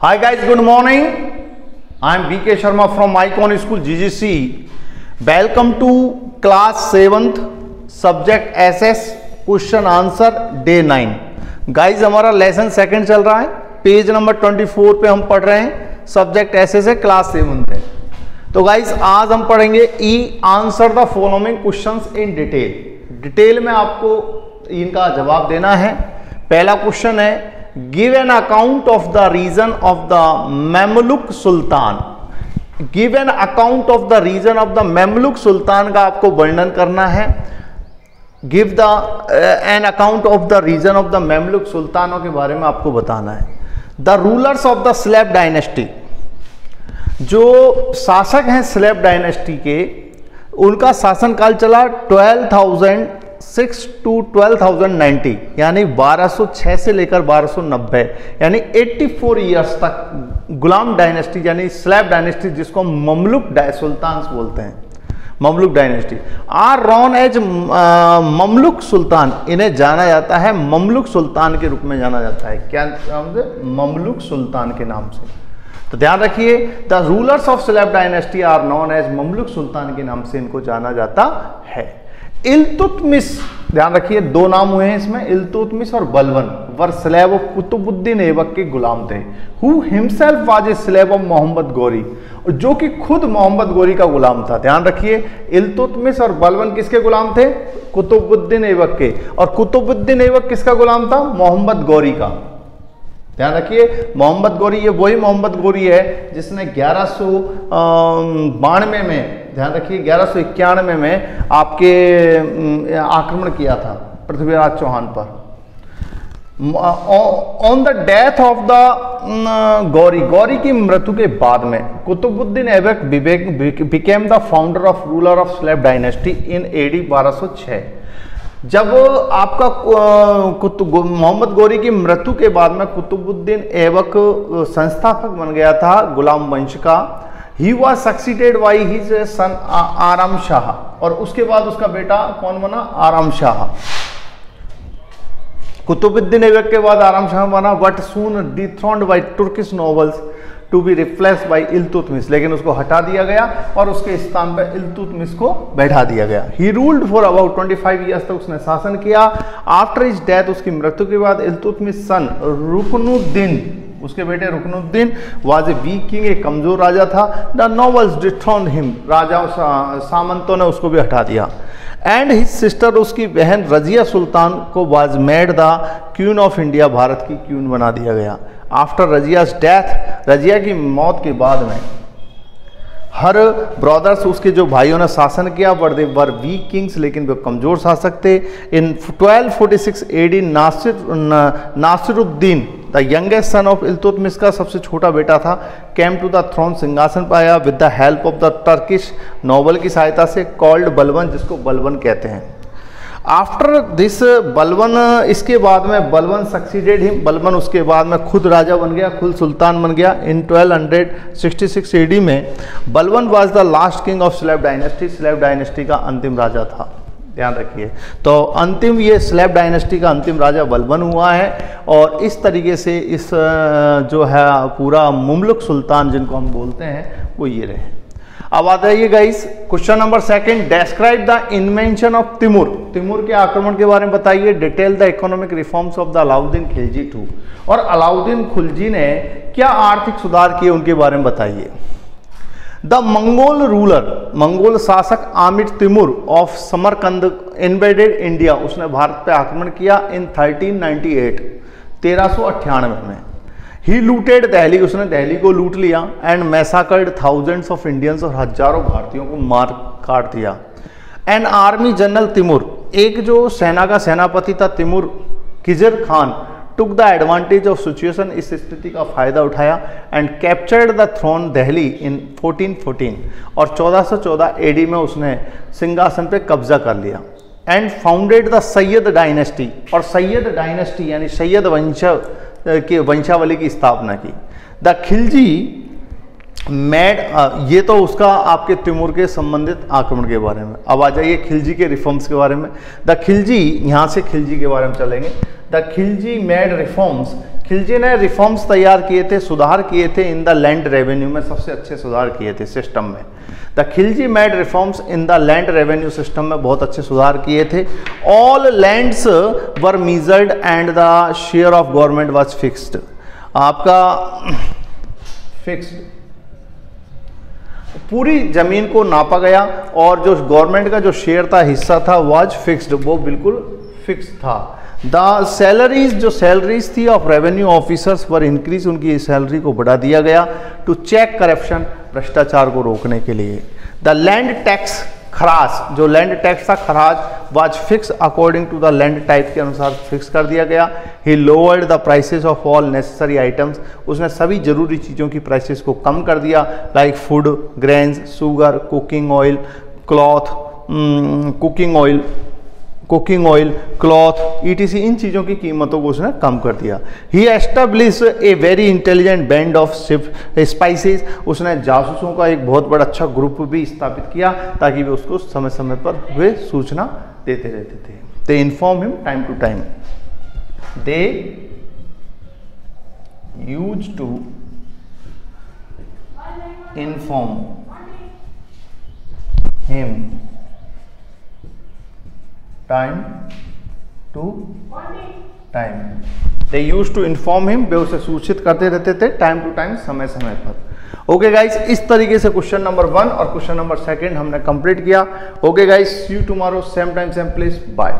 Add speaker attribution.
Speaker 1: Hi guys, good morning. I am BK Sharma from Icon School GGC. Welcome to class 7th subject SS question answer day 9. Guys हमारा lesson second चल रहा है, page number 24 पे हम पढ़ रहे हैं. सब्जेक्ट एसएस है, क्लास 7th है. तो गाइज आज हम पढ़ेंगे ई answer the following questions in detail. Detail में आपको इनका जवाब देना है. पहला क्वेश्चन है, give an account of the region of the Mamluk sultan. Give an account of the region of the Mamluk sultan का आपको वर्णन करना है. Give the an account of the region of the Mamluk सुल्तानों के बारे में आपको बताना है. The rulers of the slave dynasty, जो शासक हैं स्लेव डायनेस्टी के, उनका शासनकाल चला 1206 टू 1290, यानी 1206 से लेकर 1290, यानी 84 ईयर्स तक गुलाम डायनेस्टी यानी स्लेव डायनेस्टी, जिसको ममलुक सुल्तान बोलते हैं, ममलुक dynasty are known as Mamluk सुल्तान. इन्हें जाना जाता है ममलुक सुल्तान के रूप में जाना जाता है. क्या नाम से? ममलुक सुल्तान के नाम से. तो ध्यान रखिए, the rulers of slave dynasty are known as Mamluk sultan के नाम से इनको जाना जाता है. इल्तुतमिश, ध्यान रखिए दो नाम हुए हैं इसमें, इल्तुतमिश और Balban, were slave of Qutubuddin Aibak के गुलाम थे. Who himself was a slave of Muhammad Ghori, जो कि खुद मोहम्मद गौरी का गुलाम था. ध्यान रखिए, इल्तुतमिश और बलवन किसके गुलाम थे? कुतुबुद्दीन ऐबक के. और कुतुबुद्दीन ऐबक किसका गुलाम था? मोहम्मद गौरी का. ध्यान रखिए, मोहम्मद गौरी, ये वही मोहम्मद गौरी है जिसने 1192 में, ध्यान रखिए 1191 में आपके आक्रमण किया था पृथ्वीराज चौहान पर. On the death of the Ghori की मृत्यु के बाद में Qutubuddin Aibak became the founder of ruler of slave dynasty in AD 1206. जब आपका मोहम्मद गौरी की मृत्यु के बाद में कुतुबुद्दीन ऐबक संस्थापक बन गया था गुलाम वंश का. He was succeeded by his son आराम शाह, और उसके बाद उसका बेटा कौन बना? आराम शाह. कुतुबुद्दीन ऐबक के बाद आराम शाह बना, but soon dethroned by Turkish nobles to be replaced by Iltutmish. लेकिन उसको हटा दिया गया और उसके स्थान पर इल्तुतमिश को बैठा दिया गया. He ruled for about 25 years तक उसने शासन किया. आफ्टर हिज डेथ, उसकी मृत्यु के बाद, इल्तुतमिश सन रुकनुद्दीन, उसके बेटे Ruknuddin, was a weak king, एक कमजोर राजा था. द नोबल्स डिथ्रोन्ड हिम, राजाओं सामंतों ने उसको भी हटा दिया. एंड हिज सिस्टर, उसकी बहन रजिया सुल्तान को was made the queen of India, Bharat की क्वीन बना दिया गया. आफ्टर रजिया's डेथ, रजिया की मौत के बाद में, हर ब्रदर्स, उसके जो भाइयों ने शासन किया, but they were weak kings, लेकिन वे कमजोर शासक थे. In 1246 AD Nasiruddin, the youngest son of Iltutmish का सबसे छोटा बेटा था, केम टू द थ्रोन, सिंहासन पर आया, with the help of the Turkish noble की सहायता से, कॉल्ड बलवन, जिसको बलवन कहते हैं. आफ्टर दिस बलवन, इसके बाद में बलवन सक्सीडेड हिम, बलवन उसके बाद में खुद राजा बन गया, खुद सुल्तान बन गया. इन 1266 AD में बलवन was the last king of slave dynasty, slave dynasty का अंतिम राजा था. ध्यान रखिए, तो अंतिम, ये स्लेव डायनेस्टी का अंतिम राजा बलवन हुआ है. और इस तरीके से इस जो है पूरा मुमलुक सुल्तान जिनको हम बोलते हैं वो ये रहे. अब आ जाइए guys, question number 2, describe the invention of Timur. Timur के आक्रमण के बारे में बताइए. Detail the economic reforms of the Alauddin Khilji II, और अलाउद्दीन खिलजी ने क्या आर्थिक सुधार किए उनके बारे में बताइए. द मंगोल रूलर, मंगोल शासक Aamir Timur of Samarkand invaded India, उसने भारत पे आक्रमण किया इन 1398, 1398 में. ही लूटेड दिल्ली, उसने दिल्ली को लूट लिया. एंड मैसाकर्ड थाउजेंड्स ऑफ इंडियंस, और हजारों भारतीयों को मार काट दिया. एन आर्मी जनरल तिमूर, एक जो सेना का सेनापति था Timur, Khizr Khan, took the advantage of situation, इस स्थिति का फायदा उठाया. And captured the throne Delhi in 1414, और 1414 AD में उसने सिंहासन पे कब्जा कर लिया. And founded the Syed dynasty, और सैयद डायनेस्टी यानी सैयद वंशावली की स्थापना की. द खिलजी मैड, ये तो उसका आपके तैमूर के संबंधित आक्रमण के बारे में। अब आ जाइए खिलजी के रिफॉर्म्स के बारे में। द खिलजी, यहाँ से खिलजी के बारे में चलेंगे। The Khilji mad reforms, Khilji ने रिफॉर्म्स तैयार किए थे, सुधार किए थे इन द लैंड रेवेन्यू में, सबसे अच्छे सुधार किए थे सिस्टम में। The Khilji mad reforms in the land revenue system में बहुत अच्छे सुधार किए थे। All lands were measured and the share of government was fixed, आपका फिक्स्ड, पूरी जमीन को नापा गया और जो गवर्नमेंट का जो शेयर था, हिस्सा था, वाज फिक्स्ड, वो बिल्कुल फिक्स था। द सैलरीज, जो सैलरीज थी of revenue officers were increase, उनकी सैलरी को बढ़ा दिया गया टू चेक करप्शन, भ्रष्टाचार को रोकने के लिए। द लैंड टैक्स, खराज, जो लैंड टैक्स था खराज, was fix according to the land type के अनुसार फिक्स कर दिया गया। He lowered the prices of all necessary items, उसने सभी जरूरी चीज़ों की प्राइसेस को कम कर दिया, like food, grains, sugar, cooking oil, cloth, cooking oil, cloth, etc, इन चीज़ों की कीमतों को उसने कम कर दिया। He establish a very intelligent band of spices, उसने जासूसों का एक बहुत बड़ा अच्छा ग्रुप भी स्थापित किया ताकि वे उसको समय समय पर वे सूचना देते रहते थे। They inform him time to time, they use to inform him time to time, they use to inform him, वे उसे सूचित करते रहते थे टाइम टू टाइम, समय समय पर। ओके गाइस, इस तरीके से क्वेश्चन नंबर 1 और क्वेश्चन नंबर 2 हमने कंप्लीट किया। Okay guys, see you tomorrow, same time same place, bye.